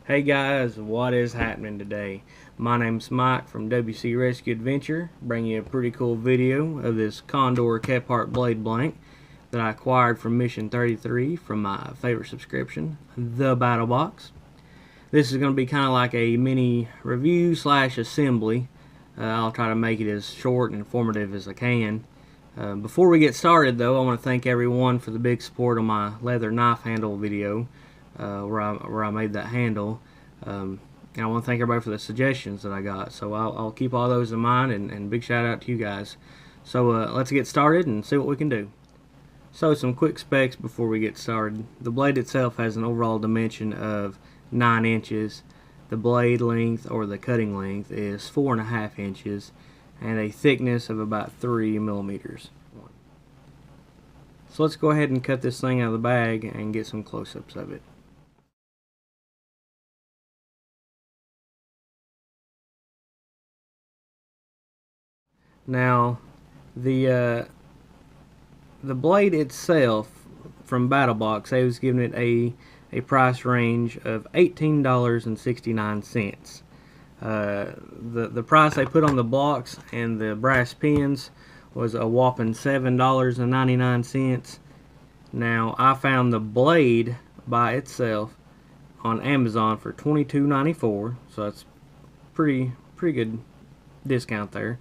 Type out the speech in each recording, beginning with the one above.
Hey guys, what is happening today? My name's Mike from WC Rescue Adventure, bringing you a pretty cool video of this Condor Kephart blade blank that I acquired from Mission 33 from my favorite subscription, the Battlebox. This is going to be kind of like a mini review slash assembly. I'll try to make it as short and informative as I can. Before we get started though, I want to thank everyone for the big support on my leather knife handle video. Where I made that handle. And I want to thank everybody for the suggestions that I got. So I'll keep all those in mind, and big shout out to you guys. So let's get started and see what we can do. So some quick specs before we get started. The blade itself has an overall dimension of 9 inches. The blade length, or the cutting length, is 4.5 inches, and a thickness of about 3 millimeters. So let's go ahead and cut this thing out of the bag and get some close-ups of it. Now, the blade itself from Battlebox, they was giving it a price range of $18.69. The price they put on the blocks and the brass pins was a whopping $7.99. Now, I found the blade by itself on Amazon for $22.94, so that's pretty good discount there.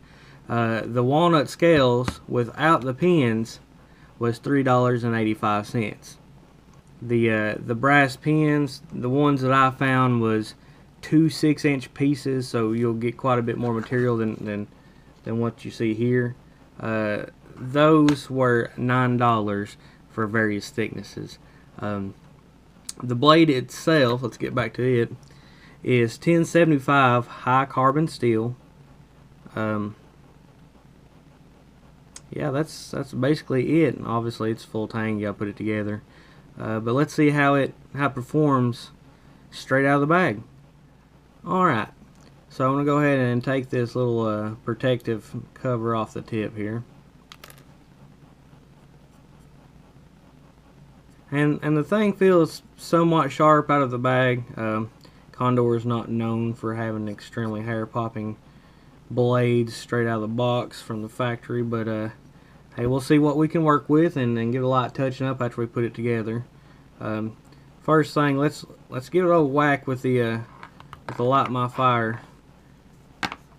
The walnut scales without the pins was $3.85. The brass pins, the ones that I found, was 2 6-inch pieces, so you'll get quite a bit more material than what you see here. Those were $9 for various thicknesses. The blade itself, let's get back to it, is 1075 high carbon steel. Yeah, that's basically it. Obviously, it's full tang. You gotta put it together. But let's see how it performs straight out of the bag. All right. So I'm gonna go ahead and take this little protective cover off the tip here, and the thing feels somewhat sharp out of the bag. Condor is not known for having extremely hair popping blades straight out of the box from the factory, but hey, we'll see what we can work with and give a light touching up after we put it together. First thing, let's give it a whack with the light my fire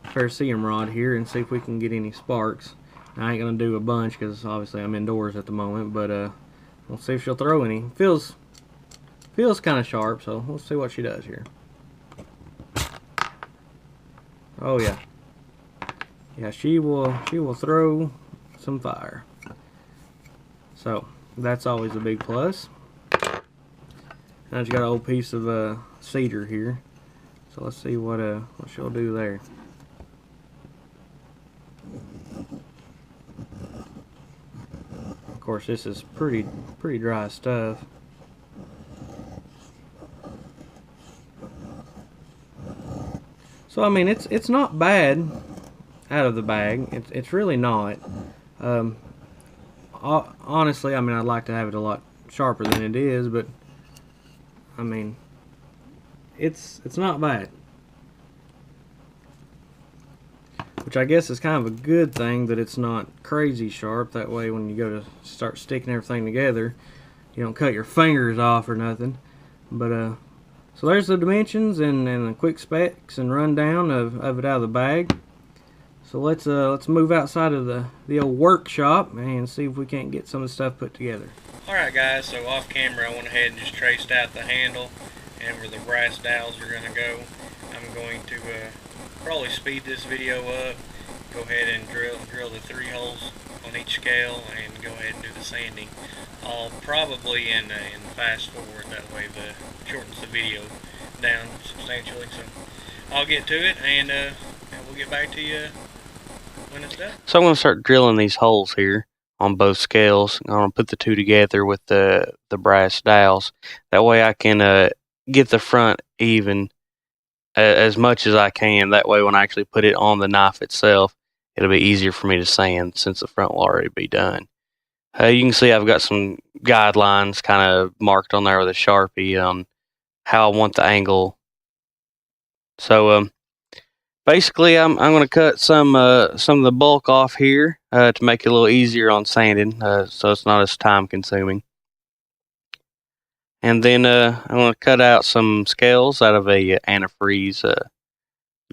ferrocerium rod here and see if we can get any sparks. Now, I ain't gonna do a bunch because obviously I'm indoors at the moment, but we'll see if she'll throw any. Feels kind of sharp, so we'll see what she does here. Oh yeah. Yeah, she will throw some fire. So that's always a big plus. I just got an old piece of cedar here, so let's see what she'll do there. Of course, this is pretty dry stuff. So I mean, it's not bad out of the bag. It's really not. Honestly, I mean, I'd like to have it a lot sharper than it is, but I mean, it's not bad. Which I guess is kind of a good thing that it's not crazy sharp. That way, when you go to start sticking everything together, you don't cut your fingers off or nothing. But so there's the dimensions and the quick specs and rundown of it out of the bag. So let's move outside of the old workshop and see if we can't get some of the stuff put together. Alright guys, so off camera I went ahead and just traced out the handle and where the brass dowels are going to go. I'm going to probably speed this video up, go ahead and drill the 3 holes on each scale and go ahead and do the sanding. I'll probably in fast forward, that way the shortens the video down substantially. So I'll get to it and we'll get back to you when it's done. So I'm going to start drilling these holes here on both scales. I'm going to put the two together with the brass dowels. That way I can get the front even as much as I can. That way when I actually put it on the knife itself, it'll be easier for me to sand since the front will already be done. You can see I've got some guidelines kind of marked on there with a Sharpie on how I want the angle So basically, I'm going to cut some of the bulk off here to make it a little easier on sanding, so it's not as time consuming. And then I'm going to cut out some scales out of a antifreeze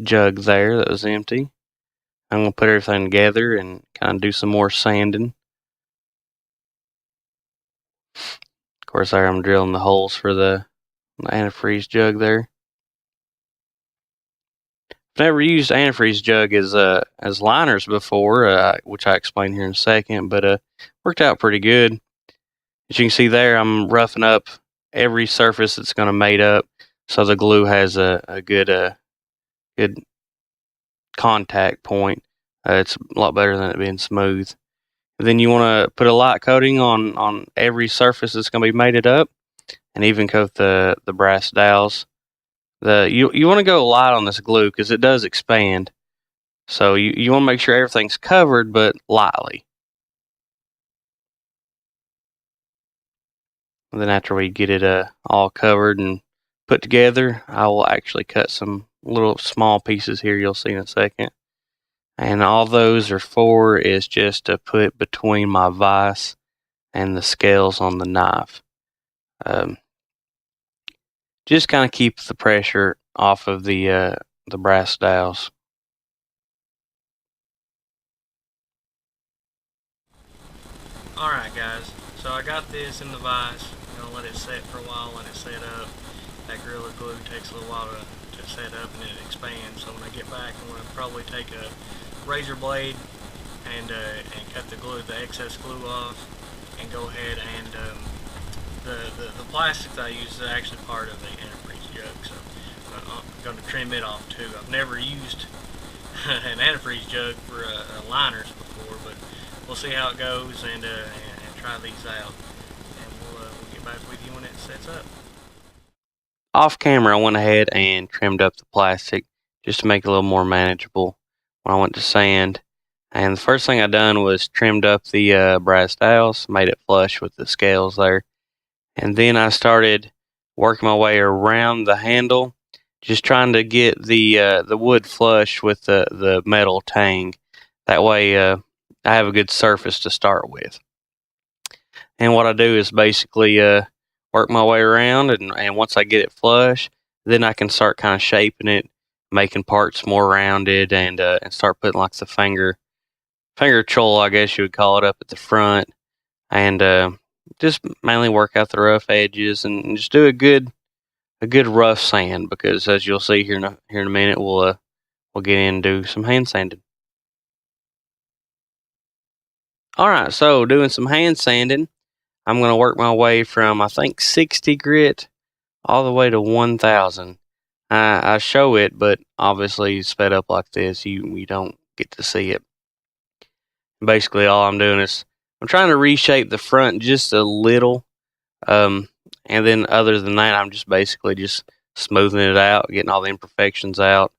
jug there that was empty. I'm going to put everything together and kind of do some more sanding. Of course, there I'm drilling the holes for the antifreeze jug there. I've never used antifreeze jug as liners before, which I explain here in a second, but worked out pretty good. As you can see there, I'm roughing up every surface that's going to mate up, so the glue has a good contact point. It's a lot better than it being smooth. And then you want to put a light coating on every surface that's going to be mated up, and even coat the brass dowels. You want to go light on this glue because it does expand. So you want to make sure everything's covered, but lightly. And then after we get it all covered and put together, I will actually cut some little small pieces here you'll see in a second. And all those are for is just to put between my vise and the scales on the knife. Just kind of keep the pressure off of the brass dowels. Alright guys, so I got this in the vise. I'm gonna let it set for a while, let it set up. That Gorilla Glue takes a little while to set up and it expands. So when I get back, I'm gonna probably take a razor blade and cut the excess glue off, and go ahead and the plastic that I use is actually part of the antifreeze jug, so I'm going to trim it off too. I've never used an antifreeze jug for liners before, but we'll see how it goes and try these out, and we'll get back with you when it sets up. Off camera, I went ahead and trimmed up the plastic just to make it a little more manageable when I went to sand. And the first thing I done was trimmed up the brass dowels, made it flush with the scales there. And then I started working my way around the handle, just trying to get the wood flush with the metal tang. That way I have a good surface to start with. And what I do is basically work my way around, and once I get it flush, then I can start kind of shaping it, making parts more rounded, and start putting like the finger choil, I guess you would call it, up at the front, and just mainly work out the rough edges and just do a good rough sand, because as you'll see here in a minute, we'll get in and do some hand sanding. All right, so doing some hand sanding, I'm going to work my way from, I think, 60 grit all the way to 1000. I show it, but obviously sped up like this, you don't get to see it. Basically, all I'm doing is I'm trying to reshape the front just a little, and then other than that, I'm just basically just smoothing it out, getting all the imperfections out,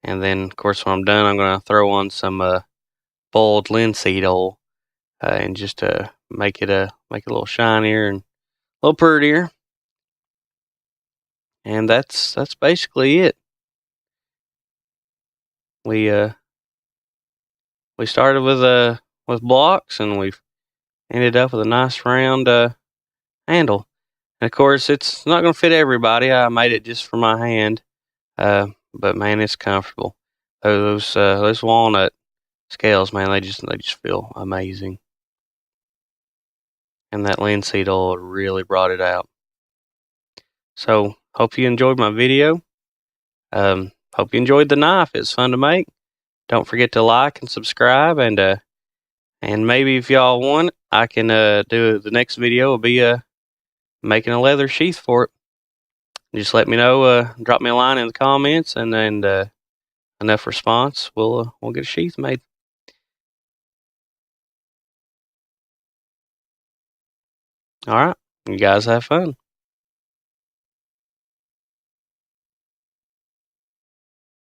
and then of course when I'm done, I'm going to throw on some boiled linseed oil, and just to make it a little shinier and a little prettier. And that's basically it. We started with blocks, and we've ended up with a nice round handle. And of course, it's not going to fit everybody. I made it just for my hand, but man, it's comfortable. Those walnut scales, man, they just feel amazing. And that linseed oil really brought it out. So hope you enjoyed my video. Hope you enjoyed the knife. It's fun to make. Don't forget to like and subscribe, and maybe if y'all want, I can do the next video will be making a leather sheath for it. Just let me know. Drop me a line in the comments, and enough response, we'll get a sheath made. All right, you guys have fun.